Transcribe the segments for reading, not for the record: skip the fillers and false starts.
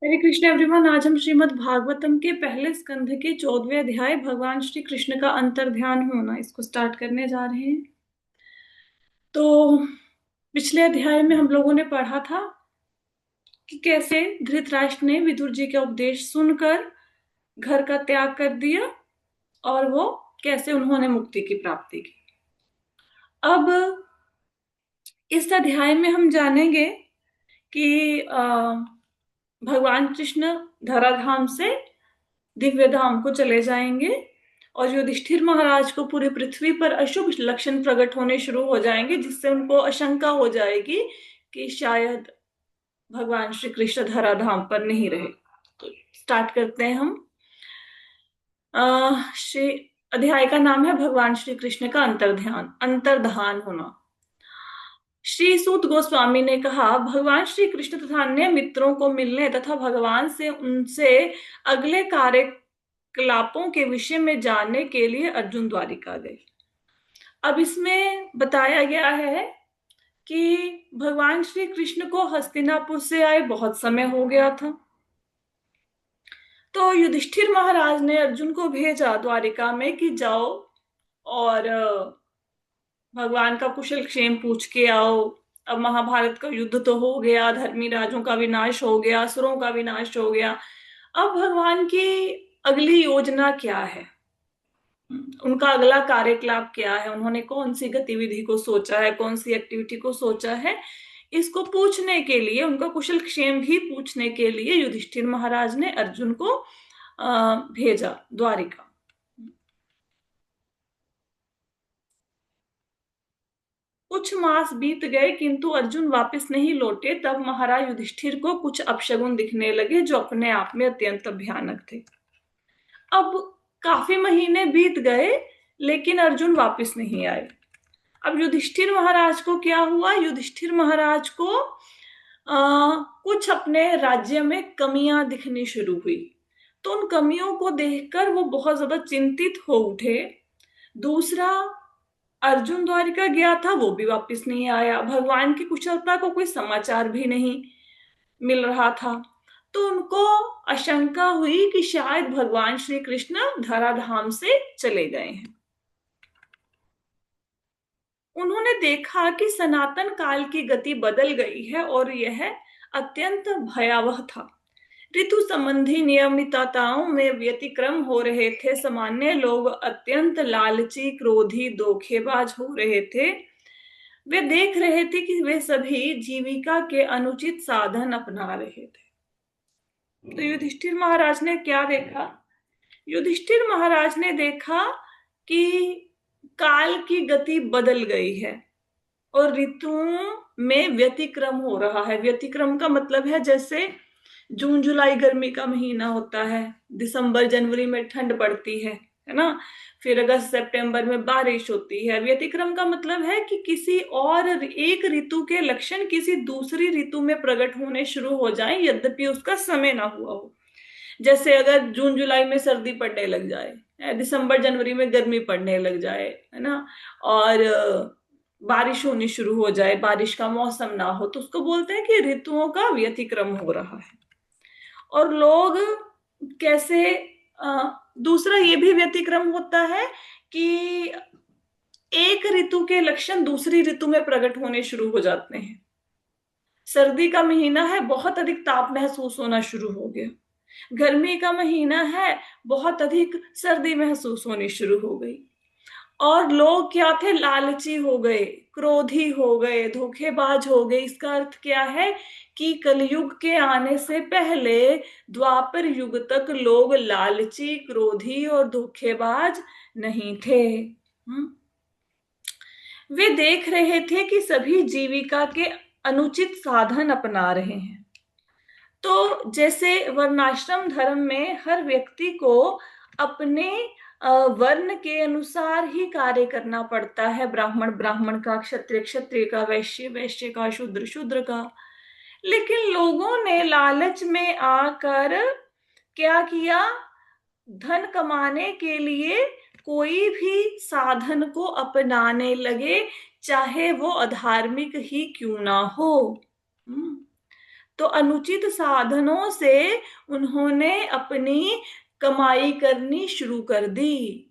हरे Krishna everyone. आज हम श्रीमद् भागवतम के पहले स्कंध के 14वें अध्याय भगवान श्री कृष्ण का अंतर्ध्यान होना इसको स्टार्ट करने जा रहे हैं। तो पिछले अध्याय में हम लोगों ने पढ़ा था कि कैसे धृतराष्ट्र ने विदुर जी का उपदेश सुनकर घर का त्याग कर दिया और वो कैसे उन्होंने मुक्ति की प्राप्ति की। अब इस अध्याय में हम जानेंगे कि भगवान कृष्ण धराधाम से दिव्य धाम को चले जाएंगे और युधिष्ठिर महाराज को पूरी पृथ्वी पर अशुभ लक्षण प्रकट होने शुरू हो जाएंगे, जिससे उनको आशंका हो जाएगी कि शायद भगवान श्री कृष्ण धराधाम पर नहीं रहे। तो स्टार्ट करते हैं हम। श्री अध्याय का नाम है भगवान श्री कृष्ण का अंतर्धान होना। श्री सूत गोस्वामी ने कहा, भगवान श्री कृष्ण तथा अन्य मित्रों को मिलने तथा भगवान से उनसे अगले कार्यकलापों के विषय में जानने के लिए अर्जुन द्वारिका गए। अब इसमें बताया गया है कि भगवान श्री कृष्ण को हस्तिनापुर से आए बहुत समय हो गया था, तो युधिष्ठिर महाराज ने अर्जुन को भेजा द्वारिका में कि जाओ और भगवान का कुशल क्षेम पूछ के आओ। अब महाभारत का युद्ध तो हो गया, धर्मी राजों का विनाश हो गया, असुरों का विनाश हो गया। अब भगवान की अगली योजना क्या है, उनका अगला कार्यकलाप क्या है, उन्होंने कौन सी गतिविधि को सोचा है, कौन सी एक्टिविटी को सोचा है, इसको पूछने के लिए, उनका कुशल क्षेम भी पूछने के लिए युधिष्ठिर महाराज ने अर्जुन को भेजा द्वारिका। कुछ मास बीत गए किंतु अर्जुन वापस नहीं लौटे। तब महाराज युधिष्ठिर को कुछ अपशगुन दिखने लगे जो अपने आप में अत्यंत भयानक थे। अब काफी महीने बीत गए लेकिन अर्जुन वापस नहीं आए। अब युधिष्ठिर महाराज को क्या हुआ, युधिष्ठिर महाराज को कुछ अपने राज्य में कमियां दिखनी शुरू हुई। तो उन कमियों को देखकर वो बहुत ज्यादा चिंतित हो उठे। दूसरा, अर्जुन द्वारिका गया था, वो भी वापस नहीं आया। भगवान की कुशलता को कोई समाचार भी नहीं मिल रहा था। तो उनको आशंका हुई कि शायद भगवान श्री कृष्ण धराधाम से चले गए हैं। उन्होंने देखा कि सनातन काल की गति बदल गई है और यह अत्यंत भयावह था। ऋतु संबंधी नियमितताओं में व्यतिक्रम हो रहे थे। सामान्य लोग अत्यंत लालची, क्रोधी, धोखेबाज हो रहे थे। वे देख रहे थे कि वे सभी जीविका के अनुचित साधन अपना रहे थे। तो युधिष्ठिर महाराज ने क्या देखा, युधिष्ठिर महाराज ने देखा कि काल की गति बदल गई है और ऋतुओं में व्यतिक्रम हो रहा है। व्यतिक्रम का मतलब है जैसे जून जुलाई गर्मी का महीना होता है, दिसंबर जनवरी में ठंड पड़ती है ना, फिर अगस्त सितंबर में बारिश होती है। व्यतिक्रम का मतलब है कि किसी और एक ऋतु के लक्षण किसी दूसरी ऋतु में प्रकट होने शुरू हो जाएं, यद्यपि उसका समय ना हुआ हो। जैसे अगर जून जुलाई में सर्दी पड़ने लग जाए, दिसंबर जनवरी में गर्मी पड़ने लग जाए, है ना, और बारिश होनी शुरू हो जाए, बारिश का मौसम ना हो, तो उसको बोलते हैं कि ऋतुओं का व्यतिक्रम हो रहा है। और लोग कैसे दूसरा ये भी व्यतिक्रम होता है कि एक ऋतु के लक्षण दूसरी ऋतु में प्रकट होने शुरू हो जाते हैं। सर्दी का महीना है, बहुत अधिक ताप महसूस होना शुरू हो गया। गर्मी का महीना है, बहुत अधिक सर्दी महसूस होनी शुरू हो गई। और लोग क्या थे, लालची हो गए, क्रोधी हो गए, धोखेबाज हो गए। इसका अर्थ क्या है कि कलयुग के आने से पहले द्वापर युग तक लोग लालची, क्रोधी और धोखेबाज नहीं थे। वे देख रहे थे कि सभी जीविका के अनुचित साधन अपना रहे हैं। तो जैसे वर्णाश्रम धर्म में हर व्यक्ति को अपने वर्ण के अनुसार ही कार्य करना पड़ता है, ब्राह्मण ब्राह्मण का, क्षत्रिय क्षत्रिय का, वैश्य वैश्य का, शूद्र शूद्र का। लेकिन लोगों ने लालच में आकर क्या किया, धन कमाने के लिए कोई भी साधन को अपनाने लगे, चाहे वो अधार्मिक ही क्यों ना हो। तो अनुचित साधनों से उन्होंने अपनी कमाई करनी शुरू कर दी।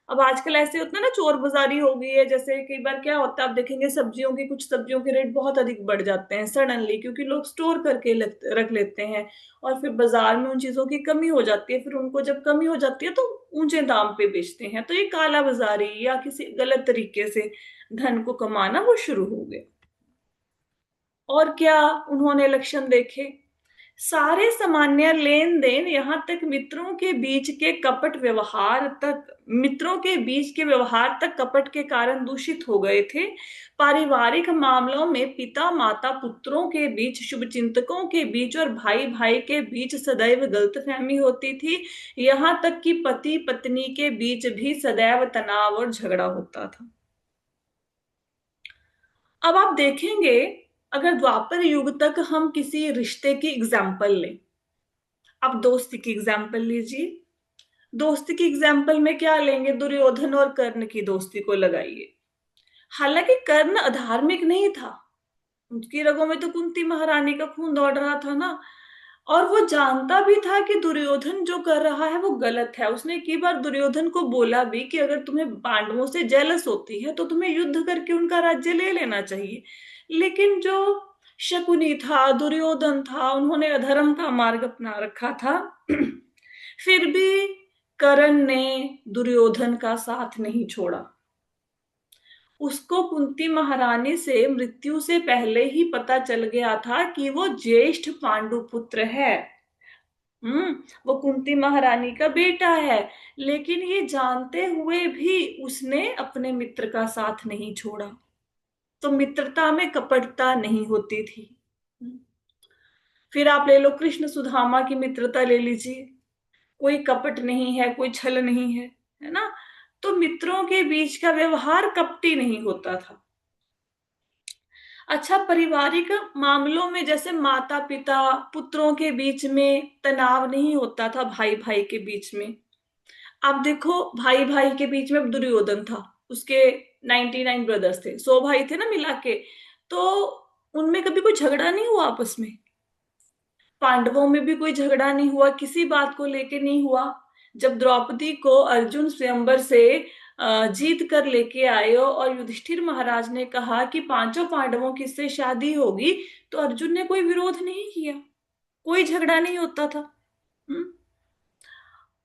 अब आजकल ऐसे होता है ना, चोर बाजारी हो गई है। जैसे कई बार क्या होता है, आप देखेंगे सब्जियों की, कुछ सब्जियों के रेट बहुत अधिक बढ़ जाते हैं सडनली, क्योंकि लोग स्टोर करके रख लेते हैं, और फिर बाजार में उन चीजों की कमी हो जाती है। फिर उनको जब कमी हो जाती है तो ऊंचे दाम पे बेचते हैं। तो ये काला बाजारी या किसी गलत तरीके से धन को कमाना वो शुरू हो गया। और क्या उन्होंने लक्षण देखे? सारे सामान्य लेन देन, यहाँ तक मित्रों के बीच के कपट व्यवहार तक, मित्रों के बीच के व्यवहार तक कपट के कारण दूषित हो गए थे। पारिवारिक मामलों में पिता माता पुत्रों के बीच, शुभचिंतकों के बीच और भाई भाई के बीच सदैव गलतफहमी होती थी। यहाँ तक कि पति पत्नी के बीच भी सदैव तनाव और झगड़ा होता था। अब आप देखेंगे, अगर द्वापर युग तक हम किसी रिश्ते की एग्जाम्पल लें, अब दोस्ती की एग्जाम्पल लीजिए। दोस्ती की एग्जाम्पल में क्या लेंगे? दुर्योधन और कर्ण की दोस्ती को लगाइए। हालांकि कर्ण अधार्मिक नहीं था, उसकी रगों में तो कुंती महारानी का खून दौड़ रहा था ना, और वो जानता भी था कि दुर्योधन जो कर रहा है वो गलत है। उसने कई बार दुर्योधन को बोला भी कि अगर तुम्हें पांडवों से जेलस होती है तो तुम्हें युद्ध करके उनका राज्य ले लेना चाहिए। लेकिन जो शकुनी था, दुर्योधन था, उन्होंने अधर्म का मार्ग अपना रखा था। फिर भी कर्ण ने दुर्योधन का साथ नहीं छोड़ा। उसको कुंती महारानी से मृत्यु से पहले ही पता चल गया था कि वो ज्येष्ठ पांडु पुत्र है। वो कुंती महारानी का बेटा है। लेकिन ये जानते हुए भी उसने अपने मित्र का साथ नहीं छोड़ा। तो मित्रता में कपटता नहीं होती थी। हम्म, फिर आप ले लो कृष्ण सुदामा की मित्रता ले लीजिए। कोई कपट नहीं है, कोई छल नहीं है, है ना? तो मित्रों के बीच का व्यवहार कपटी नहीं होता था। अच्छा, पारिवारिक मामलों में जैसे माता पिता पुत्रों के बीच में तनाव नहीं होता था, भाई भाई के बीच में। आप देखो, भाई भाई के बीच में दुर्योधन था, उसके 99 ब्रदर्स थे, 100 भाई थे ना मिला के। तो उनमें कभी कोई झगड़ा नहीं हुआ आपस में। पांडवों में भी कोई झगड़ा नहीं हुआ, किसी बात को लेके नहीं हुआ। जब द्रौपदी को अर्जुन स्वयंवर से जीत कर लेके आए और युधिष्ठिर महाराज ने कहा कि पांचों पांडवों की से शादी होगी, तो अर्जुन ने कोई विरोध नहीं किया, कोई झगड़ा नहीं होता था। हम्म?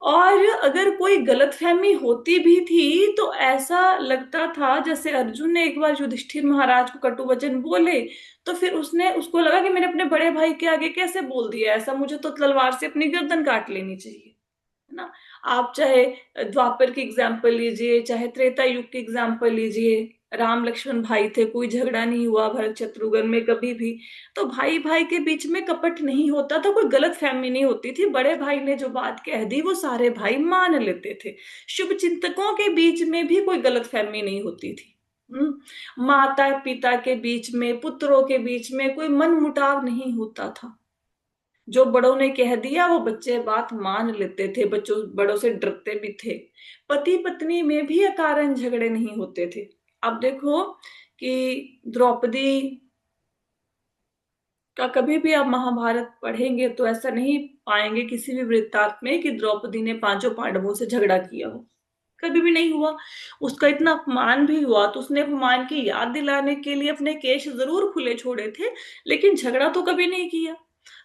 और अगर कोई गलतफहमी होती भी थी तो ऐसा लगता था जैसे अर्जुन ने एक बार युधिष्ठिर महाराज को कटु वचन बोले, तो फिर उसने उसको लगा कि मैंने अपने बड़े भाई के आगे कैसे बोल दिया ऐसा, मुझे तो तलवार से अपनी गर्दन काट लेनी चाहिए, है ना? आप चाहे द्वापर की एग्जाम्पल लीजिए, चाहे त्रेता युग की एग्जाम्पल लीजिए। राम लक्ष्मण भाई थे, कोई झगड़ा नहीं हुआ भरत शत्रुघ्न में कभी भी। तो भाई भाई के बीच में कपट नहीं होता था, कोई गलत फहमी नहीं होती थी। बड़े भाई ने जो बात कह दी वो सारे भाई मान लेते थे। शुभ चिंतकों के बीच में भी कोई गलत फहमी नहीं होती थी। माता पिता के बीच में, पुत्रों के बीच में कोई मन मुटाव नहीं होता था। जो बड़ों ने कह दिया वो बच्चे बात मान लेते थे, बच्चों बड़ों से डरते भी थे। पति पत्नी में भी अकारण झगड़े नहीं होते थे। अब देखो कि द्रौपदी का कभी भी आप महाभारत पढ़ेंगे तो ऐसा नहीं पाएंगे किसी भी वृत्तांत में कि द्रौपदी ने पांचों पांडवों से झगड़ा किया हो। कभी भी नहीं हुआ। उसका इतना अपमान भी हुआ तो उसने अपमान की याद दिलाने के लिए अपने केश जरूर खुले छोड़े थे, लेकिन झगड़ा तो कभी नहीं किया।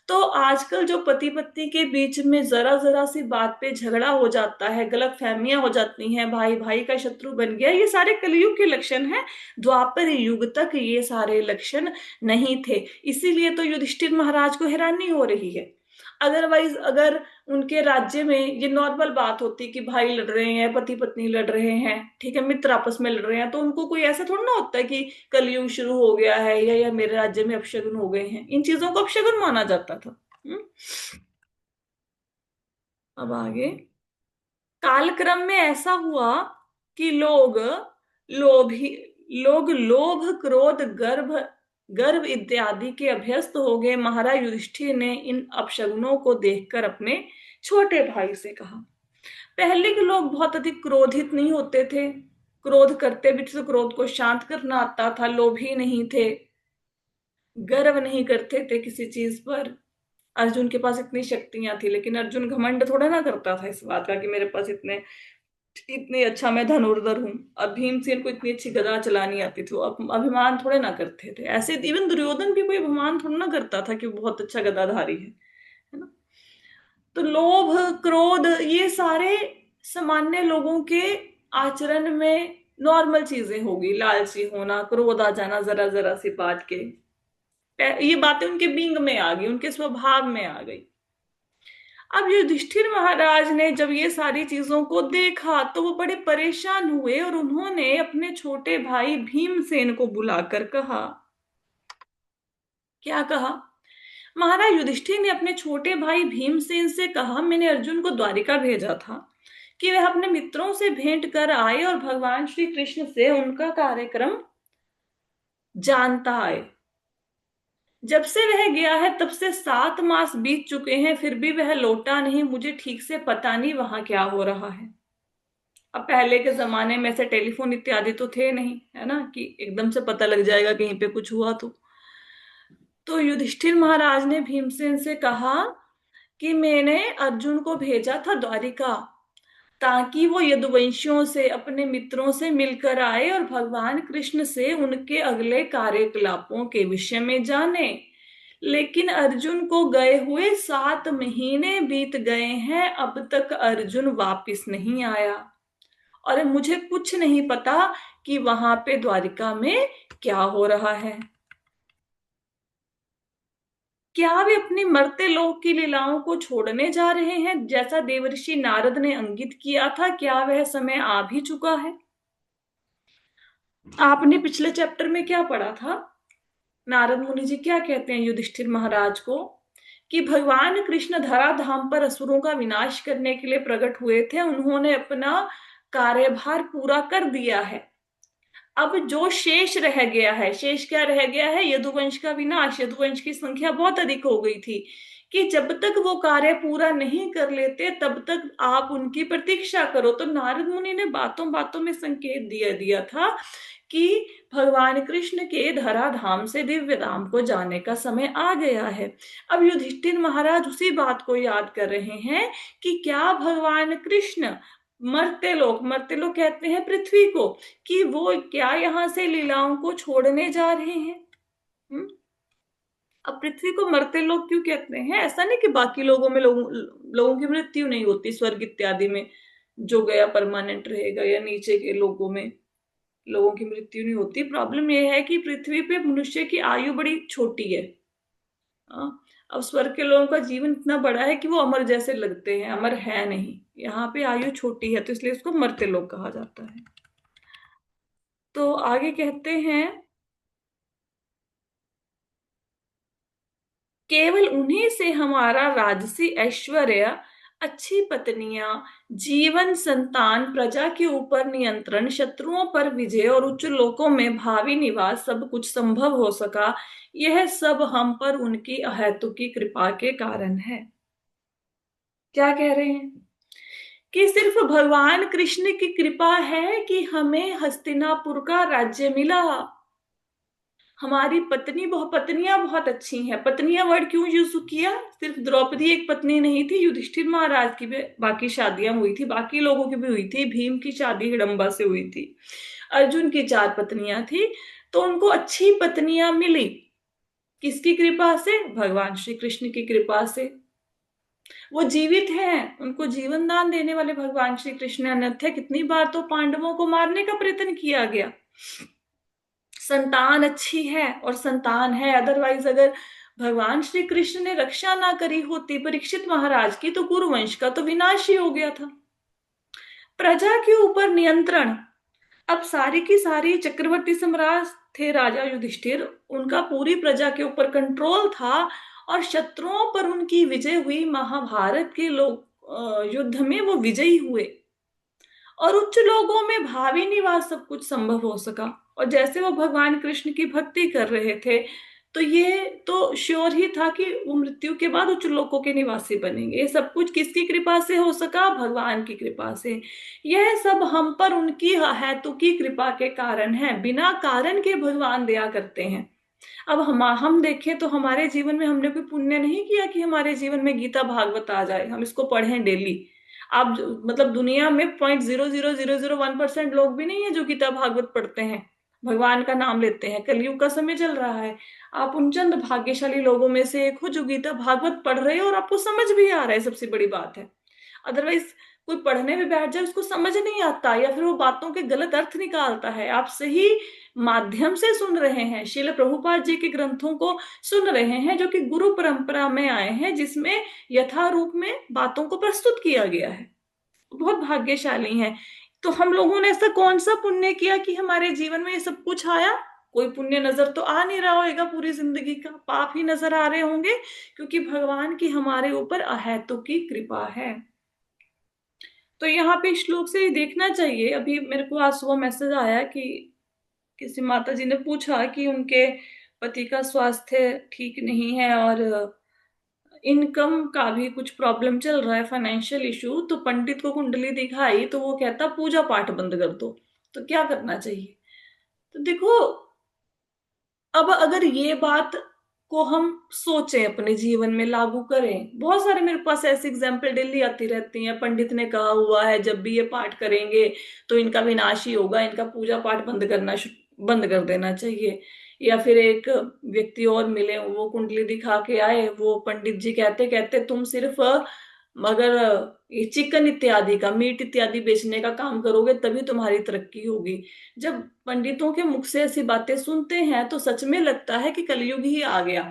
तो आजकल जो पति पत्नी के बीच में जरा जरा सी बात पे झगड़ा हो जाता है, गलत फहमियां हो जाती हैं, भाई भाई का शत्रु बन गया, ये सारे कलयुग के लक्षण हैं। द्वापर युग तक ये सारे लक्षण नहीं थे। इसीलिए तो युधिष्ठिर महाराज को हैरानी हो रही है। अदरवाइज अगर उनके राज्य में ये नॉर्मल बात होती कि भाई लड़ रहे हैं, पति पत्नी लड़ रहे हैं, ठीक है, मित्र आपस में लड़ रहे हैं, तो उनको कोई ऐसा थोड़ा ना होता है कि कलयुग शुरू हो गया है या मेरे राज्य में अपशगुन हो गए हैं। इन चीजों को अपशगुन माना जाता था। अब आगे कालक्रम में ऐसा हुआ कि लोभी लोग लोभ क्रोध गर्भ गर्व इत्यादि के अभ्यस्त हो गए। महाराज युधिष्ठिर ने इन अपशगुनों को देखकर अपने छोटे भाई से कहा। पहले के लोग बहुत अधिक क्रोधित नहीं होते थे, क्रोध करते भी थे तो क्रोध को शांत करना आता था, लोभी नहीं थे। गर्व नहीं करते थे किसी चीज पर। अर्जुन के पास इतनी शक्तियां थी, लेकिन अर्जुन घमंड थोड़ा ना करता था इस बात का कि मेरे पास इतने इतनी अच्छा मैं धनुर्धर हूँ। अब भीमसेन को इतनी अच्छी गदा चलानी आती थी, वो अभिमान थोड़े ना करते थे। ऐसे इवन दुर्योधन भी कोई अभिमान थोड़ा ना करता था कि वो बहुत अच्छा गदाधारी है ना। तो लोभ, क्रोध, ये सारे सामान्य लोगों के आचरण में नॉर्मल चीजें होगी। लालची होना, क्रोध आ जाना जरा जरा सी बात के, ये बातें उनके बींग में आ गई, उनके स्वभाव में आ गई। अब युधिष्ठिर महाराज ने जब ये सारी चीजों को देखा तो वो बड़े परेशान हुए, और उन्होंने अपने छोटे भाई भीमसेन को बुलाकर कहा। क्या कहा? महाराज युधिष्ठिर ने अपने छोटे भाई भीमसेन से कहा, मैंने अर्जुन को द्वारिका भेजा था कि वह अपने मित्रों से भेंट कर आए और भगवान श्री कृष्ण से उनका कार्यक्रम जानता आए। जब से वह गया है तब से 7 मास बीत चुके हैं, फिर भी वह लौटा नहीं। मुझे ठीक से पता नहीं वहां क्या हो रहा है। अब पहले के जमाने में ऐसे टेलीफोन इत्यादि तो थे नहीं, है ना, कि एकदम से पता लग जाएगा कहीं पे कुछ हुआ तो युधिष्ठिर महाराज ने भीमसेन से कहा कि मैंने अर्जुन को भेजा था द्वारिका, ताकि वो यदुवंशियों से, अपने मित्रों से मिलकर आए और भगवान कृष्ण से उनके अगले कार्यकलापों के विषय में जाने। लेकिन अर्जुन को गए हुए 7 महीने बीत गए हैं, अब तक अर्जुन वापिस नहीं आया, और मुझे कुछ नहीं पता कि वहां पे द्वारिका में क्या हो रहा है। क्या वे अपनी मरते लोक की लीलाओं को छोड़ने जा रहे हैं, जैसा देवर्षि नारद ने अंगित किया था? क्या वह समय आ भी चुका है? आपने पिछले चैप्टर में क्या पढ़ा था? नारद मुनि जी क्या कहते हैं युधिष्ठिर महाराज को, कि भगवान कृष्ण धराधाम पर असुरों का विनाश करने के लिए प्रकट हुए थे, उन्होंने अपना कार्यभार पूरा कर दिया है। अब जो शेष रह गया है, शेष क्या रह गया है? यदुवंश का विनाश। यदुवंश की संख्या बहुत अधिक हो गई थी, कि जब तक वो कार्य पूरा नहीं कर लेते तब तक आप उनकी प्रतीक्षा करो। तो नारद मुनि ने बातों बातों में संकेत दिया दिया था कि भगवान कृष्ण के धराधाम से दिव्य धाम को जाने का समय आ गया है। अब युधिष्ठिर महाराज उसी बात को याद कर रहे हैं कि क्या भगवान कृष्ण मर्त्य लोक कहते हैं पृथ्वी को, कि वो क्या यहाँ से लीलाओं को छोड़ने जा रहे हैं? हुँ? अब पृथ्वी को मर्त्य लोक क्यों कहते हैं? ऐसा नहीं कि बाकी लोगों में लोगों की मृत्यु नहीं होती, स्वर्ग इत्यादि में जो गया परमानेंट रहेगा, या नीचे के लोगों में लोगों की मृत्यु नहीं होती। प्रॉब्लम यह है कि पृथ्वी पे मनुष्य की आयु बड़ी छोटी है। अब स्वर्ग के लोगों का जीवन इतना बड़ा है कि वो अमर जैसे लगते हैं, अमर है नहीं। यहाँ पे आयु छोटी है, तो इसलिए इसको मर्त्य लोक कहा जाता है। तो आगे कहते हैं, केवल उन्हीं से हमारा राजसी ऐश्वर्य, अच्छी पत्नियां, जीवन, संतान, प्रजा के ऊपर नियंत्रण, शत्रुओं पर विजय और उच्च लोकों में भावी निवास सब कुछ संभव हो सका। यह सब हम पर उनकी अहेतुकी कृपा के कारण है। क्या कह रहे हैं? कि सिर्फ भगवान कृष्ण की कृपा है कि हमें हस्तिनापुर का राज्य मिला। हमारी पत्नियां बहुत अच्छी हैं। पत्नियां वर्ड क्यों यूज किया? सिर्फ द्रौपदी एक पत्नी नहीं थी, युधिष्ठिर महाराज की भी बाकी शादियां हुई थी, बाकी लोगों की भी हुई थी। भीम की शादी हिडम्बा से हुई थी। अर्जुन की 4 पत्नियां थी। तो उनको अच्छी पत्नियां मिली, किसकी कृपा से? भगवान श्री कृष्ण की कृपा से। वो जीवित हैं, उनको जीवन दान देने वाले भगवान श्री कृष्ण। अन्यथा कितनी बार तो पांडवों को मारने का प्रयत्न किया गया। संतान अच्छी है और संतान है, अदरवाइज अगर भगवान श्री कृष्ण ने रक्षा ना करी होती परीक्षित महाराज की, तो कुरुवंश का तो विनाश ही हो गया था। प्रजा के ऊपर नियंत्रण, अब सारी की सारी चक्रवर्ती सम्राट थे राजा युधिष्ठिर, उनका पूरी प्रजा के ऊपर कंट्रोल था, और शत्रुओं पर उनकी विजय हुई। महाभारत के लोग युद्ध में वो विजयी हुए, और उच्च लोगों में भावी निवास सब कुछ संभव हो सका। और जैसे वो भगवान कृष्ण की भक्ति कर रहे थे, तो ये तो श्योर ही था कि वो मृत्यु के बाद उच्च लोकों के निवासी बनेंगे। ये सब कुछ किसकी कृपा से हो सका? भगवान की कृपा से। यह सब हम पर उनकी हेतु की कृपा के कारण है। बिना कारण के भगवान दया करते हैं। अब हम देखें तो हमारे जीवन में हमने कोई पुण्य नहीं किया कि हमारे जीवन में गीता भागवत आ जाए, हम इसको पढ़ें डेली। मतलब दुनिया में 0.00001% लोग भी नहीं है जो गीता भागवत पढ़ते हैं, भगवान का नाम लेते हैं। कलयुग का समय चल रहा है। आप उन चंद भाग्यशाली लोगों में से एक हो जो गीता भागवत पढ़ रहे हो और आपको समझ भी आ रहा है, सबसे बड़ी बात है। अदरवाइज कोई पढ़ने में बैठ जाए, उसको समझ नहीं आता, या फिर वो बातों के गलत अर्थ निकालता है। आप सही माध्यम से सुन रहे हैं, श्रील प्रभुपाद जी के ग्रंथों को सुन रहे हैं, जो कि गुरु परंपरा में आए हैं, जिसमें यथारूप में बातों को प्रस्तुत किया गया है। बहुत भाग्यशाली हैं। तो हम लोगों ने ऐसा कौन सा पुण्य किया कि हमारे जीवन में ये सब कुछ आया? कोई पुण्य नजर तो आ नहीं रहा होगा, पूरी जिंदगी का पाप ही नजर आ रहे होंगे, क्योंकि भगवान की हमारे ऊपर अहेतुकी कृपा है। तो यहाँ पे श्लोक से देखना चाहिए। अभी मेरे को आज सुबह मैसेज आया कि किसी माता जी ने पूछा कि उनके पति का स्वास्थ्य ठीक नहीं है और इनकम का भी कुछ प्रॉब्लम चल रहा है, फाइनेंशियल इशू। तो पंडित को कुंडली दिखाई तो वो कहता पूजा पाठ बंद कर दो। तो क्या करना चाहिए? तो देखो, अब अगर ये बात को हम सोचें, अपने जीवन में लागू करें, बहुत सारे मेरे पास ऐसे एग्जाम्पल डेली आती रहती हैं। पंडित ने कहा हुआ है जब भी ये पाठ करेंगे तो इनका विनाश ही होगा, इनका पूजा पाठ बंद कर देना चाहिए। या फिर एक व्यक्ति और मिले, वो कुंडली दिखा के आए, वो पंडित जी कहते कहते तुम सिर्फ मगर ये चिकन इत्यादि का, मीट इत्यादि बेचने का काम करोगे तभी तुम्हारी तरक्की होगी। जब पंडितों के मुख से ऐसी बातें सुनते हैं तो सच में लगता है कि कलयुग ही आ गया,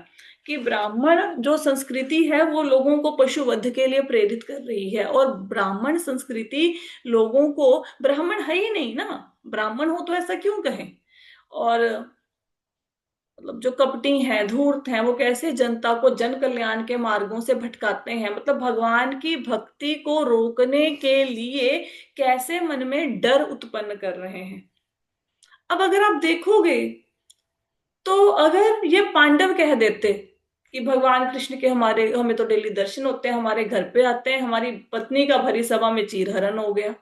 कि ब्राह्मण जो संस्कृति है वो लोगों को पशुवध के लिए प्रेरित कर रही है। और ब्राह्मण संस्कृति लोगों को, ब्राह्मण है ही नहीं ना, ब्राह्मण हो तो ऐसा क्यों कहें। और मतलब जो कपटी हैं, धूर्त हैं, वो कैसे जनता को जन कल्याण के मार्गों से भटकाते हैं, मतलब भगवान की भक्ति को रोकने के लिए कैसे मन में डर उत्पन्न कर रहे हैं। अब अगर आप देखोगे तो अगर ये पांडव कह देते कि भगवान कृष्ण के हमारे हमें तो डेली दर्शन होते हैं, हमारे घर पे आते हैं, हमारी पत्नी का भरी सभा में चीरहरण हो गया,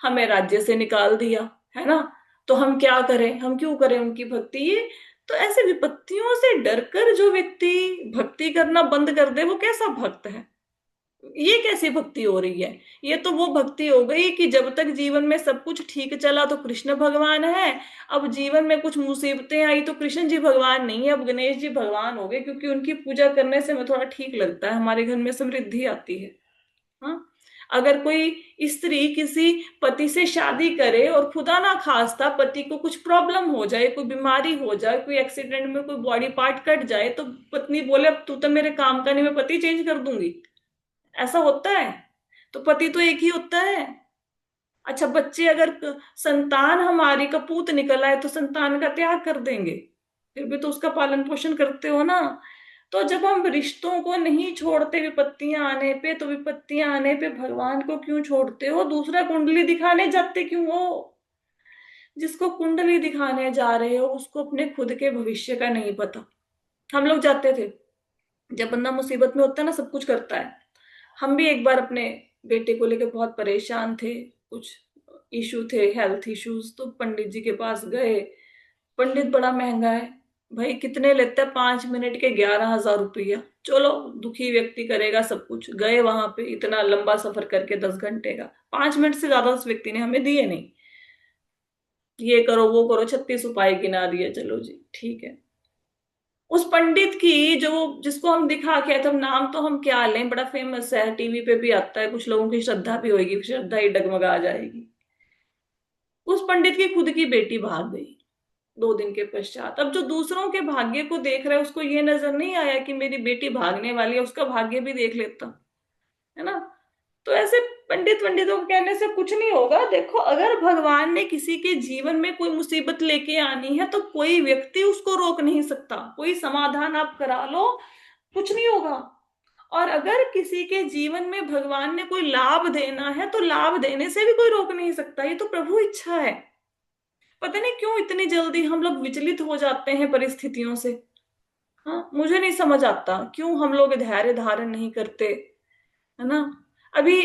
हमें राज्य से निकाल दिया, है ना, तो हम क्या करें, हम क्यों करें उनकी भक्ति? ये तो ऐसे विपत्तियों से डरकर जो व्यक्ति भक्ति करना बंद कर दे, वो कैसा भक्त है? ये कैसी भक्ति हो रही है? ये तो वो भक्ति हो गई कि जब तक जीवन में सब कुछ ठीक चला तो कृष्ण भगवान है, अब जीवन में कुछ मुसीबतें आई तो कृष्ण जी भगवान नहीं है, अब गणेश जी भगवान हो गए, क्योंकि उनकी पूजा करने से हमें थोड़ा ठीक लगता है, हमारे घर में समृद्धि आती है। हाँ, अगर कोई स्त्री किसी पति से शादी करे और खुदा ना खास्ता पति को कुछ प्रॉब्लम हो जाए, कोई बीमारी हो जाए, कोई एक्सीडेंट में कोई बॉडी पार्ट कट जाए, तो पत्नी बोले अब तू तो मेरे काम का नहीं, मैं पति चेंज कर दूंगी। ऐसा होता है? तो पति तो एक ही होता है। अच्छा, बच्चे अगर संतान हमारी कपूत निकल आए तो संतान का त्याग कर देंगे? फिर भी तो उसका पालन पोषण करते हो ना। तो जब हम रिश्तों को नहीं छोड़ते विपत्तियां आने पे, तो विपत्तियां आने पे भगवान को क्यों छोड़ते हो? दूसरा कुंडली दिखाने जाते क्यों हो? जिसको कुंडली दिखाने जा रहे हो उसको अपने खुद के भविष्य का नहीं पता। हम लोग जाते थे, जब बंदा मुसीबत में होता है ना, सब कुछ करता है। हम भी एक बार अपने बेटे को लेकर बहुत परेशान थे, कुछ इशू थे, हेल्थ इश्यूज, तो पंडित जी के पास गए। पंडित बड़ा महंगा है भाई, कितने लेता है? 5 मिनट के 11,000 रुपया। चलो, दुखी व्यक्ति करेगा सब कुछ, गए वहां पे, इतना लंबा सफर करके 10 घंटे का, 5 मिनट से ज्यादा उस व्यक्ति ने हमें दिए नहीं। ये करो वो करो, 36 उपाय गिना दिए, चलो जी ठीक है। उस पंडित की जो, जिसको हम दिखा के आए थे, नाम तो हम क्या लें, बड़ा फेमस है, टीवी पे भी आता है, कुछ लोगों की श्रद्धा भी होगी, श्रद्धा ही डगमगा जाएगी। उस पंडित की खुद की बेटी भाग गई 2 दिन के पश्चात। अब जो दूसरों के भाग्य को देख रहा है उसको ये नजर नहीं आया कि मेरी बेटी भागने वाली है, उसका भाग्य भी देख लेता, है ना। तो ऐसे पंडितों के कहने से कुछ नहीं होगा। देखो, अगर भगवान ने किसी के जीवन में कोई मुसीबत लेके आनी है तो कोई व्यक्ति उसको रोक नहीं सकता, कोई समाधान आप करा लो, कुछ नहीं होगा। और अगर किसी के जीवन में भगवान ने कोई लाभ देना है तो लाभ देने से भी कोई रोक नहीं सकता, ये तो प्रभु इच्छा है। पता नहीं क्यों इतनी जल्दी हम लोग विचलित हो जाते हैं परिस्थितियों से। हाँ, मुझे नहीं समझ आता क्यों हम लोग धैर्य धारण नहीं करते, है ना। अभी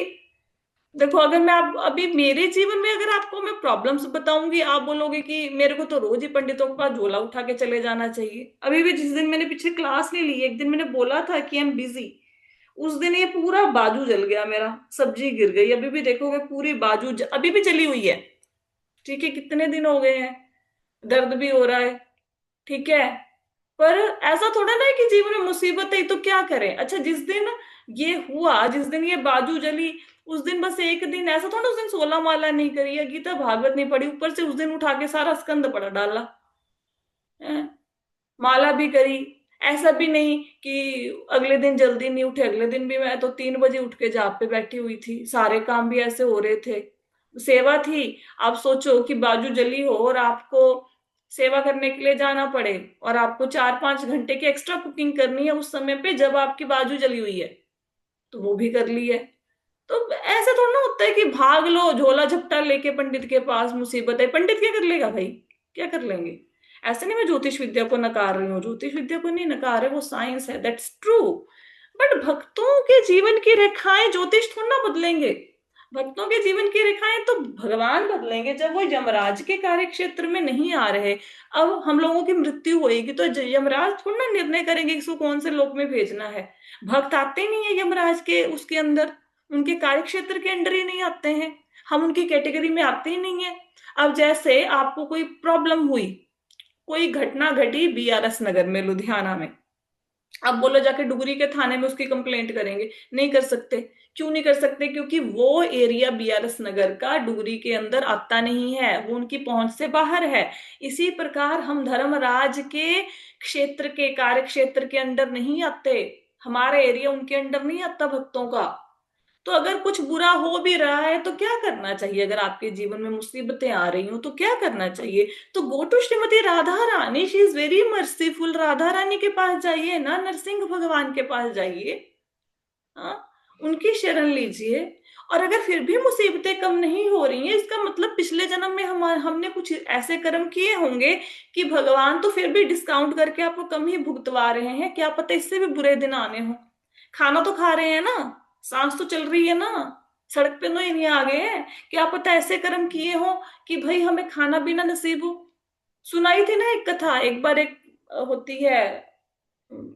देखो, अगर मैं आप अभी मेरे जीवन में अगर आपको मैं प्रॉब्लम्स बताऊंगी, आप बोलोगे कि मेरे को तो रोज ही पंडितों के पास झोला उठा के चले जाना चाहिए। अभी भी जिस दिन मैंने पीछे क्लास नहीं ली, एक दिन मैंने बोला था कि आई एम बिजी, उस दिन ये पूरा बाजू जल गया मेरा, सब्जी गिर गई। अभी भी देखोगे पूरी बाजू अभी भी जली हुई है। ठीक है, कितने दिन हो गए हैं, दर्द भी हो रहा है। ठीक है, पर ऐसा थोड़ा ना है कि जीवन में मुसीबत है तो क्या करें। अच्छा, जिस दिन ये हुआ, जिस दिन ये बाजू जली, उस दिन बस एक दिन ऐसा थोड़ा, उस दिन 16 माला नहीं करी या गीता भागवत नहीं पढ़ी, ऊपर से उस दिन उठा के सारा स्कंद पढ़ा डाला है। माला भी करी, ऐसा भी नहीं कि अगले दिन जल्दी नहीं उठे। अगले दिन भी मैं तो 3 बजे उठ के जाप पे बैठी हुई थी, सारे काम भी ऐसे हो रहे थे, सेवा थी। आप सोचो कि बाजू जली हो और आपको सेवा करने के लिए जाना पड़े, और आपको 4-5 घंटे की एक्स्ट्रा कुकिंग करनी है उस समय पे जब आपकी बाजू जली हुई है, तो वो भी कर ली है। तो ऐसे थोड़ा ना होता है कि भाग लो झोला झपटा लेके पंडित के पास, मुसीबत है, पंडित क्या कर लेगा भाई, क्या कर लेंगे। ऐसे नहीं मैं ज्योतिष विद्या को नकार रही हूँ, ज्योतिष विद्या को नहीं नकार रहे, वो साइंस है, दैट्स ट्रू। बट भक्तों के जीवन की रेखाएं ज्योतिष थोड़ा ना बदलेंगे। भक्तों के जीवन की रेखाएं तो भगवान बदलेंगे जब वो यमराज के कार्य क्षेत्र में नहीं आ रहे। अब हम लोगों की मृत्यु होएगी तो यमराज थोड़ा ना निर्णय करेंगे कि इसको कौन से लोक में भेजना है। भक्त आते ही नहीं है यमराज के उसके अंदर, उनके कार्य क्षेत्र के अंडर ही नहीं आते हैं, हम उनकी कैटेगरी में आते ही नहीं है। अब जैसे आपको कोई प्रॉब्लम हुई, कोई घटना घटी बीआरएस नगर में लुधियाना में, अब बोलो जाके डुगरी के थाने में उसकी कंप्लेंट करेंगे, नहीं कर सकते। क्यों नहीं कर सकते? क्योंकि वो एरिया बीआरएस नगर का डुगरी के अंदर आता नहीं है, वो उनकी पहुंच से बाहर है। इसी प्रकार हम धर्मराज के क्षेत्र के कार्य क्षेत्र के अंदर नहीं आते, हमारा एरिया उनके अंडर नहीं आता भक्तों का। तो अगर कुछ बुरा हो भी रहा है तो क्या करना चाहिए? अगर आपके जीवन में मुसीबतें आ रही हो तो क्या करना चाहिए? तो go to Shrimati Radha Rani, she is very merciful. Radha Rani के पास जाइए ना, नरसिंह भगवान के पास जाइए, हाँ, उनकी शरण लीजिए। और अगर फिर भी मुसीबतें कम नहीं हो रही हैं, इसका मतलब पिछले जन्म में हमने कुछ ऐसे कर्म किए होंगे कि भगवान तो फिर भी डिस्काउंट करके आपको कम ही भुगतवा रहे हैं। क्या पता इससे भी बुरे दिन आने हो। खाना तो खा रहे हैं ना, सांस तो चल रही है ना, सड़क पे तो ही नहीं आ गए हैं। क्या पता ऐसे कर्म किए हो कि भाई हमें खाना पीना नसीब हो। सुनाई थी ना एक कथा, एक बार एक होती है,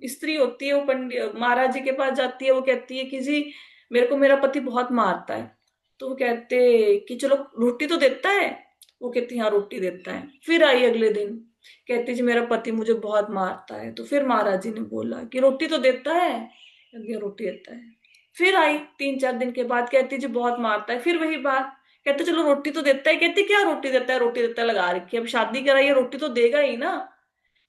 स्त्री होती है, वो पंडित महाराज जी के पास जाती है, वो कहती है कि जी मेरे को मेरा पति बहुत मारता है। तो वो कहते कि चलो रोटी तो देता है। वो कहती हाँ रोटी देता है। फिर आई अगले दिन, कहती जी मेरा पति मुझे बहुत मारता है। तो फिर महाराज जी ने बोला कि रोटी तो देता है, कहती हाँ रोटी देता है। फिर आई 3-4 दिन के बाद, कहती जी बहुत मारता है। फिर वही बात, कहते चलो रोटी तो देता है। कहती क्या रोटी देता है, रोटी देता है लगा रखी है, अब शादी कराई है, रोटी तो देगा ही ना।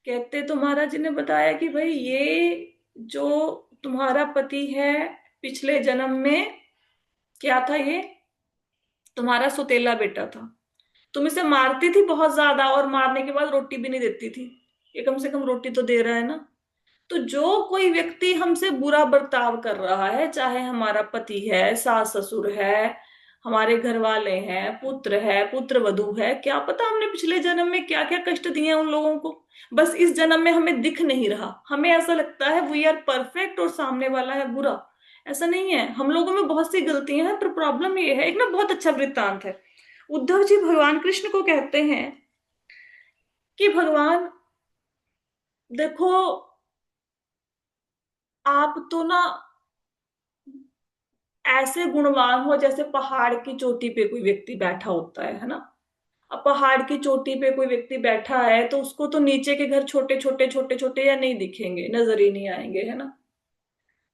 कहते तो महाराज जी ने बताया कि भाई ये जो तुम्हारा पति है, पिछले जन्म में क्या था, ये तुम्हारा सुतेला बेटा था। तुम इसे मारती थी बहुत ज्यादा, और मारने के बाद रोटी भी नहीं देती थी। ये कम से कम रोटी तो दे रहा है ना। तो जो कोई व्यक्ति हमसे बुरा बर्ताव कर रहा है, चाहे हमारा पति है, सास ससुर है, हमारे घर वाले हैं, पुत्र है, पुत्र वधू है, क्या पता हमने पिछले जन्म में क्या क्या कष्ट दिए हैं उन लोगों को। बस इस जन्म में हमें दिख नहीं रहा, हमें ऐसा लगता है वी आर परफेक्ट और सामने वाला है बुरा। ऐसा नहीं है, हम लोगों में बहुत सी गलतियां हैं, पर प्रॉब्लम ये है, एक ना बहुत अच्छा वृत्तांत है। उद्धव जी भगवान कृष्ण को कहते हैं कि भगवान देखो, आप तो ना ऐसे गुणवान हो जैसे पहाड़ की चोटी पे कोई व्यक्ति बैठा होता है ना। अब पहाड़ की चोटी पे कोई व्यक्ति बैठा है तो उसको तो नीचे के घर छोटे छोटे छोटे छोटे या नहीं दिखेंगे, नजर ही नहीं आएंगे, है ना।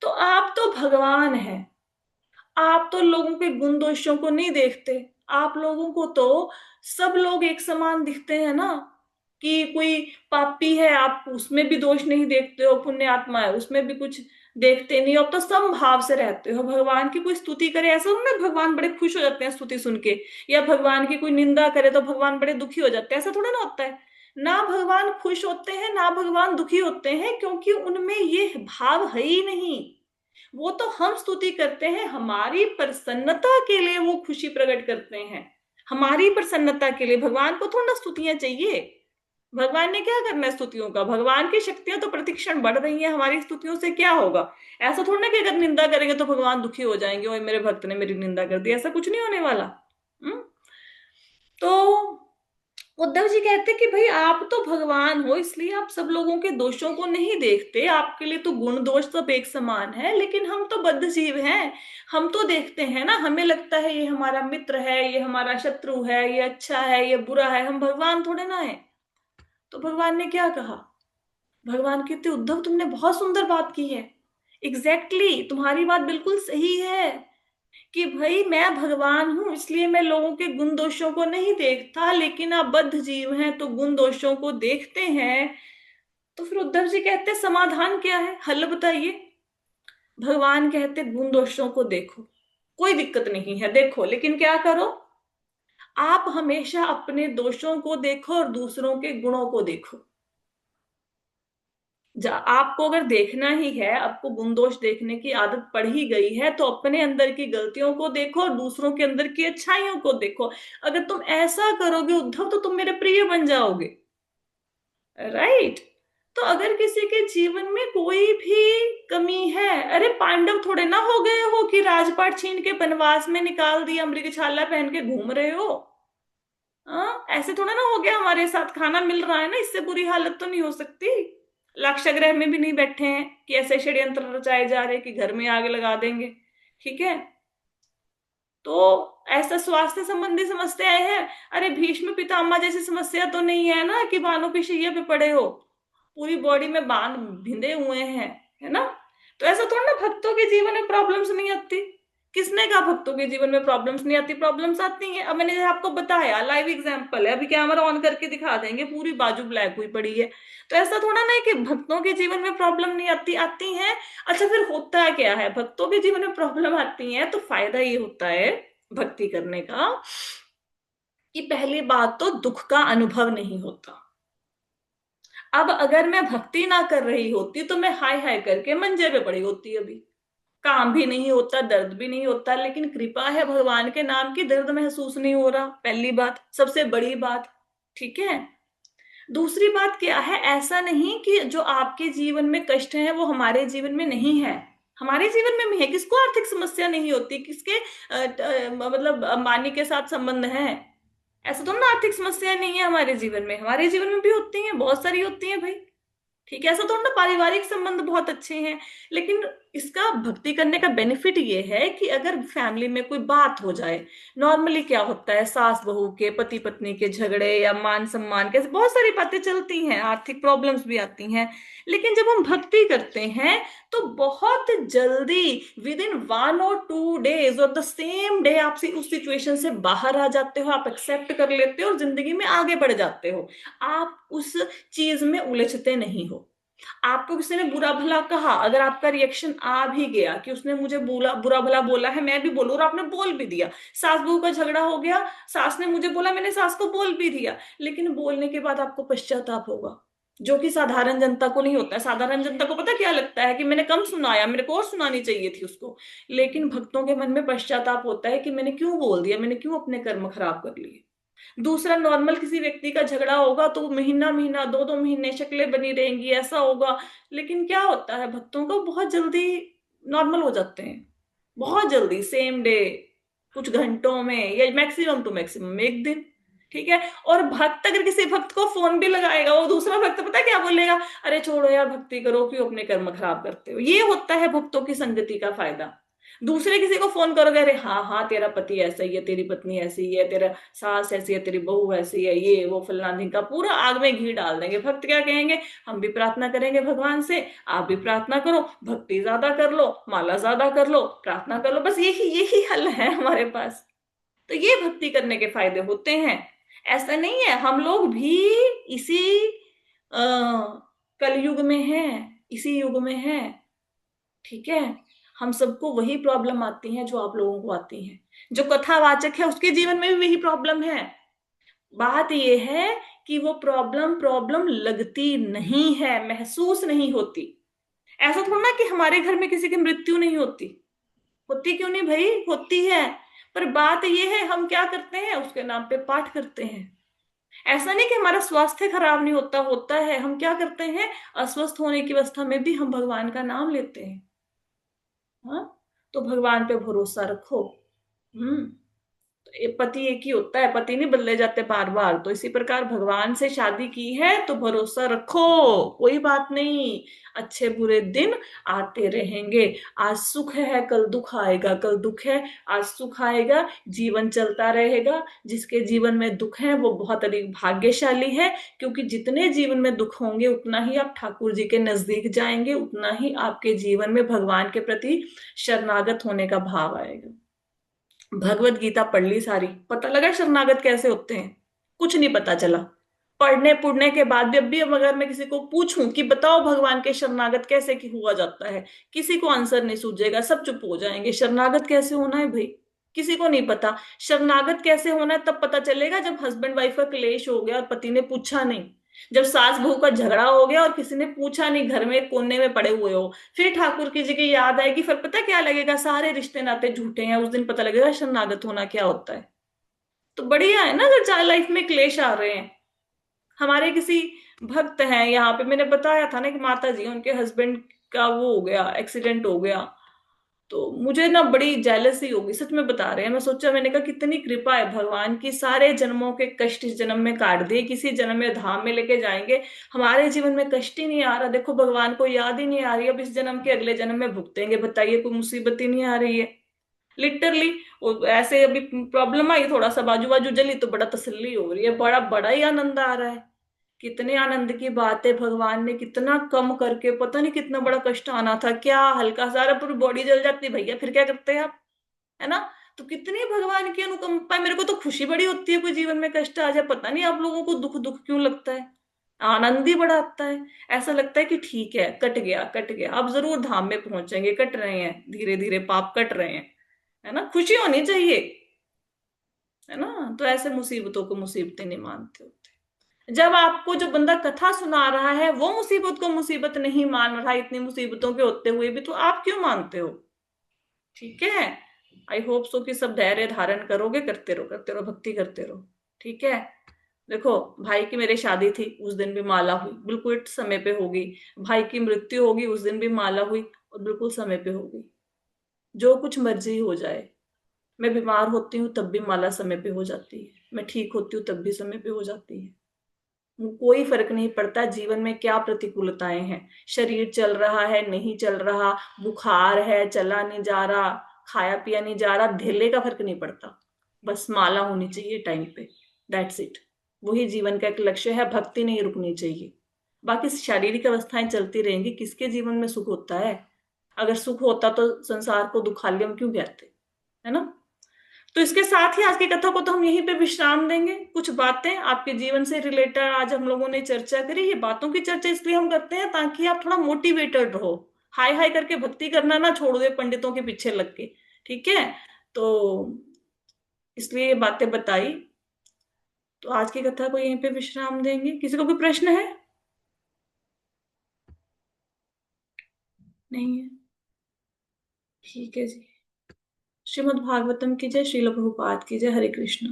तो आप तो भगवान हैं, आप तो लोगों के गुण दोषों को नहीं देखते। आप लोगों को तो सब लोग एक समान दिखते हैं ना, कि कोई पापी है आप उसमें भी दोष नहीं देखते हो, पुण्य आत्मा है उसमें भी कुछ देखते नहीं हो, अब तो समभाव से रहते हो। भगवान की कोई स्तुति करे ऐसा ना भगवान बड़े खुश हो जाते हैं स्तुति सुन के, या भगवान की कोई निंदा करे तो भगवान बड़े दुखी हो जाते हैं, ऐसा थोड़ा ना होता है। ना भगवान खुश होते हैं ना भगवान दुखी होते हैं, क्योंकि उनमें ये भाव है ही नहीं। वो तो हम स्तुति करते हैं, हमारी प्रसन्नता के लिए वो खुशी प्रकट करते हैं, हमारी प्रसन्नता के लिए। भगवान को थोड़ा ना स्तुतियां चाहिए, भगवान ने क्या करना है स्तुतियों का? भगवान की शक्तियां तो प्रतिक्षण बढ़ रही हैं, हमारी स्तुतियों से क्या होगा? ऐसा थोड़ा ना कि अगर निंदा करेंगे तो भगवान दुखी हो जाएंगे, ओए मेरे भक्त ने मेरी निंदा कर दी, ऐसा कुछ नहीं होने वाला। हम्म। तो उद्धव जी कहते कि भाई आप तो भगवान हो, इसलिए आप सब लोगों के दोषों को नहीं देखते, आपके लिए तो गुण दोष सब एक समान है, लेकिन हम तो बद्ध जीव हैं। हम तो देखते हैं ना, हमें लगता है ये हमारा मित्र है, ये हमारा शत्रु है, ये अच्छा है, ये बुरा है, हम भगवान थोड़े ना है। तो भगवान ने क्या कहा? भगवान कहते उद्धव तुमने बहुत सुंदर बात की है। एग्जैक्टली exactly, तुम्हारी बात बिल्कुल सही है कि भाई मैं भगवान हूं, इसलिए मैं लोगों के गुण दोषों को नहीं देखता, लेकिन आप बद्ध जीव हैं तो गुण दोषों को देखते हैं। तो फिर उद्धव जी कहते समाधान क्या है, हल बताइए। भगवान कहते गुण दोषों को देखो, कोई दिक्कत नहीं है, देखो, लेकिन क्या करो? आप हमेशा अपने दोषों को देखो और दूसरों के गुणों को देखो। आपको अगर देखना ही है, आपको गुण दोष देखने की आदत पड़ ही गई है, तो अपने अंदर की गलतियों को देखो और दूसरों के अंदर की अच्छाइयों को देखो। अगर तुम ऐसा करोगे उद्धव, तो तुम मेरे प्रिय बन जाओगे। राइट? तो अगर किसी के जीवन में कोई भी कमी है, अरे पांडव थोड़े ना हो गए हो कि राजपाट छीन के बनवास में निकाल दिया, मृगछाला पहन के घूम रहे हो। ऐसे थोड़ा ना हो गया, हमारे साथ खाना मिल रहा है ना, इससे बुरी हालत तो नहीं हो सकती। लाक्षागृह में भी नहीं बैठे हैं कि ऐसे षड्यंत्र रचाए जा रहे कि घर में आग लगा देंगे। ठीक है? तो ऐसा स्वास्थ्य संबंधी समस्याएं हैं, अरे भीष्म पितामह जैसी समस्या तो नहीं है ना कि बाणों की शैया पे पड़े हो, पूरी बॉडी में बाण भिंदे हुए हैं, है ना? तो ऐसा थोड़ा ना भक्तों के जीवन में प्रॉब्लम्स नहीं आती। किसने कहा भक्तों के जीवन में प्रॉब्लम्स नहीं आती? प्रॉब्लम्स आती हैं। अब मैंने जैसे आपको बताया, लाइव एग्जांपल है, अभी कैमरा ऑन करके दिखा देंगे, पूरी बाजू ब्लैक हुई पड़ी है। तो ऐसा थोड़ा ना है कि भक्तों के जीवन में प्रॉब्लम नहीं आती, आती हैं। अच्छा, फिर होता क्या है? भक्तों के जीवन में प्रॉब्लम आती है तो फायदा ये होता है भक्ति करने का कि पहली बात तो दुख का अनुभव नहीं होता। अब अगर मैं भक्ति ना कर रही होती तो मैं हाय हाय करके मंजे पे पड़ी होती, अभी काम भी नहीं होता, दर्द भी नहीं होता, लेकिन कृपा है भगवान के नाम की, दर्द महसूस नहीं हो रहा, पहली बात, सबसे बड़ी बात। ठीक है? दूसरी बात क्या है, ऐसा नहीं कि जो आपके जीवन में कष्ट है वो हमारे जीवन में नहीं है, हमारे जीवन में भी है। किसको आर्थिक समस्या नहीं होती? किसके मतलब अंबानी के साथ संबंध है? ऐसा तो ना आर्थिक समस्या नहीं है हमारे जीवन में, हमारे जीवन में भी होती हैं, बहुत सारी होती हैं भाई। ठीक है? ऐसा तो ना पारिवारिक संबंध बहुत अच्छे हैं, लेकिन इसका भक्ति करने का बेनिफिट ये है कि अगर फैमिली में कोई बात हो जाए, नॉर्मली क्या होता है, सास बहू के, पति पत्नी के झगड़े या मान सम्मान के, बहुत सारी बातें चलती हैं, आर्थिक प्रॉब्लम्स भी आती हैं, लेकिन जब हम भक्ति करते हैं तो बहुत जल्दी, विद इन 1 और 2 डेज और द सेम डे, आप उस सिचुएशन से बाहर आ जाते हो, आप एक्सेप्ट कर लेते हो और जिंदगी में आगे बढ़ जाते हो। आप उस चीज में उलझते नहीं हो। आपको किसी ने बुरा भला कहा, अगर आपका रिएक्शन आ भी गया कि उसने मुझे बोला, बुरा भला बोला है, मैं भी बोलूं, और आपने बोल भी दिया, सास बहू का झगड़ा हो गया, सास ने मुझे बोला, मैंने सास को बोल भी दिया, लेकिन बोलने के बाद आपको पश्चाताप होगा, जो कि साधारण जनता को नहीं होता है। साधारण जनता को पता क्या लगता है कि मैंने कम सुनाया, मेरे को और सुनानी चाहिए थी उसको। लेकिन भक्तों के मन में पश्चाताप होता है कि मैंने क्यों बोल दिया, मैंने क्यों अपने कर्म खराब कर लिए। दूसरा, नॉर्मल किसी व्यक्ति का झगड़ा होगा तो महीना महीना, 2 2 महीने शक्लें बनी रहेंगी, ऐसा होगा। लेकिन क्या होता है, भक्तों को बहुत जल्दी नॉर्मल हो जाते हैं, बहुत जल्दी, सेम डे, कुछ घंटों में, या मैक्सिमम टू मैक्सिमम 1 दिन। ठीक है? और भक्त अगर किसी भक्त को फोन भी लगाएगा, वो दूसरा भक्त पता है क्या बोलेगा? अरे छोड़ो यार, भक्ति करो, क्यों अपने कर्म खराब करते हो। ये होता है भक्तों की संगति का फायदा। दूसरे किसी को फोन करोगे, अरे हाँ हाँ, तेरा पति ऐसा ही है, तेरी पत्नी ऐसी ही है, तेरा सास ऐसी है, तेरी बहू ऐसी है, ये वो फलना ढिमका, पूरा आग में घी डाल देंगे। भक्त क्या कहेंगे? हम भी प्रार्थना करेंगे भगवान से, आप भी प्रार्थना करो, भक्ति ज्यादा कर लो, माला ज्यादा कर लो, प्रार्थना कर लो, बस यही यही हल है हमारे पास। तो ये भक्ति करने के फायदे होते हैं। ऐसा नहीं है, हम लोग भी इसी आ, कलयुग में हैं, इसी युग में हैं। ठीक है? हम सबको वही प्रॉब्लम आती है जो आप लोगों को आती है, जो कथावाचक है उसके जीवन में भी वही प्रॉब्लम है। बात यह है कि वो प्रॉब्लम प्रॉब्लम लगती नहीं है, महसूस नहीं होती। ऐसा थोड़ा ना कि हमारे घर में किसी की मृत्यु नहीं होती, होती क्यों नहीं भाई, होती है। पर बात यह है, हम क्या करते हैं, उसके नाम पे पाठ करते हैं। ऐसा नहीं कि हमारा स्वास्थ्य खराब नहीं होता, होता है। हम क्या करते हैं, अस्वस्थ होने की अवस्था में भी हम भगवान का नाम लेते हैं। हाँ, तो भगवान पे भरोसा रखो। हम्म। पति एक ही होता है, पति नहीं बदले जाते बार बार। तो इसी प्रकार भगवान से शादी की है तो भरोसा रखो, कोई बात नहीं। अच्छे बुरे दिन आते रहेंगे। आज सुख है कल दुख आएगा, कल दुख है आज सुख आएगा। जीवन चलता रहेगा। जिसके जीवन में दुख है वो बहुत अधिक भाग्यशाली है, क्योंकि जितने जीवन में दुख होंगे उतना ही आप ठाकुर जी के नजदीक जाएंगे, उतना ही आपके जीवन में भगवान के प्रति शरणागत होने का भाव आएगा। भगवत गीता पढ़ ली सारी, पता लगा शरणागत कैसे होते हैं? कुछ नहीं पता चला। पढ़ने पुढ़ने के बाद भी अब अगर मैं किसी को पूछूं कि बताओ भगवान के शरणागत कैसे कि हुआ जाता है, किसी को आंसर नहीं सूझेगा, सब चुप हो जाएंगे। शरणागत कैसे होना है भाई, किसी को नहीं पता। शरणागत कैसे होना है तब पता चलेगा जब हस्बैंड वाइफ का क्लेश हो गया और पति ने पूछा नहीं, जब सास बहू का झगड़ा हो गया और किसी ने पूछा नहीं, घर में एक कोने में पड़े हुए हो, फिर ठाकुर की जी की याद आएगी। फिर पता क्या लगेगा, सारे रिश्ते नाते झूठे हैं, उस दिन पता लगेगा शरणागत होना क्या होता है। तो बढ़िया है ना अगर चाहे लाइफ में क्लेश आ रहे हैं। हमारे किसी भक्त हैं यहाँ पे, मैंने बताया था ना कि माता जी, उनके हस्बैंड का वो हो गया, एक्सीडेंट हो गया। तो मुझे ना बड़ी जेलसी होगी, सच में बता रहे हैं। मैं सोचा, मैंने कहा कितनी कृपा है भगवान की, सारे जन्मों के कष्ट इस जन्म में काट दिए, किसी जन्म में धाम में लेके जाएंगे। हमारे जीवन में कष्ट ही नहीं आ रहा, देखो भगवान को याद ही नहीं आ रही, अब इस जन्म के अगले जन्म में भुगतेंगे, बताइए, कोई मुसीबत ही नहीं आ रही है। लिटरली। ऐसे अभी प्रॉब्लम आई, थोड़ा सा बाजू बाजू जली तो बड़ा तसल्ली हो रही है, बड़ा बड़ा ही आनंद आ रहा है। कितने आनंद की बात है, भगवान ने कितना कम करके, पता नहीं कितना बड़ा कष्ट आना था, क्या हल्का सारा पूरी बॉडी जल जाती भैया, फिर क्या करते हैं आप, है ना? तो कितनी भगवान की अनुकंपा है। मेरे को तो खुशी बड़ी होती है कोई जीवन में कष्ट आ जाए, पता नहीं आप लोगों को दुख दुख क्यों लगता है। आनंद ही बड़ा आता है। ऐसा लगता है कि ठीक है, कट गया कट गया, अब जरूर धाम में पहुंचेंगे, कट रहे हैं धीरे धीरे, पाप कट रहे हैं। है ना, खुशी होनी चाहिए। है ना? तो ऐसे मुसीबतों को मुसीबतें नहीं मानते होते। जब आपको जो बंदा कथा सुना रहा है वो मुसीबत को मुसीबत नहीं मान रहा, इतनी मुसीबतों के होते हुए भी, तो आप क्यों मानते हो? ठीक है। आई होप सो कि सब धैर्य धारण करोगे, करते रहो भक्ति करते रहो। ठीक है। देखो, भाई की मेरे शादी थी, उस दिन भी माला हुई, बिल्कुल समय पे होगी। भाई की मृत्यु होगी, उस दिन भी माला हुई और बिल्कुल समय पे होगी। जो कुछ मर्जी हो जाए। मैं बीमार होती हूँ तब भी माला समय पे हो जाती है, मैं ठीक होती हूँ तब भी समय पे हो जाती है। कोई फर्क नहीं पड़ता जीवन में क्या प्रतिकूलताएं हैं। शरीर चल रहा है नहीं चल रहा, बुखार है चला नहीं जा रहा, खाया पिया नहीं जा रहा, ढेले का फर्क नहीं पड़ता। बस माला होनी चाहिए टाइम पे। That's it. वही जीवन का एक लक्ष्य है, भक्ति नहीं रुकनी चाहिए। बाकी शारीरिक अवस्थाएं चलती रहेंगी, किसके जीवन में सुख होता है? अगर सुख होता तो संसार को दुखालय हम क्यों कहते? है ना? तो इसके साथ ही आज की कथा को तो हम यहीं पे विश्राम देंगे। कुछ बातें आपके जीवन से रिलेटेड आज हम लोगों ने चर्चा करी। ये बातों की चर्चा इसलिए हम करते हैं ताकि आप थोड़ा मोटिवेटेड रहो। हाय हाय करके भक्ति करना ना छोड़ दे पंडितों के पीछे लग के। ठीक है। तो इसलिए ये बातें बताई। तो आज की कथा को यहीं पे विश्राम देंगे। किसी को कोई प्रश्न है? नहीं है? ठीक है जी। श्रीमद् भागवतम की जय, श्रील प्रभुपाद की जय, हरे कृष्ण।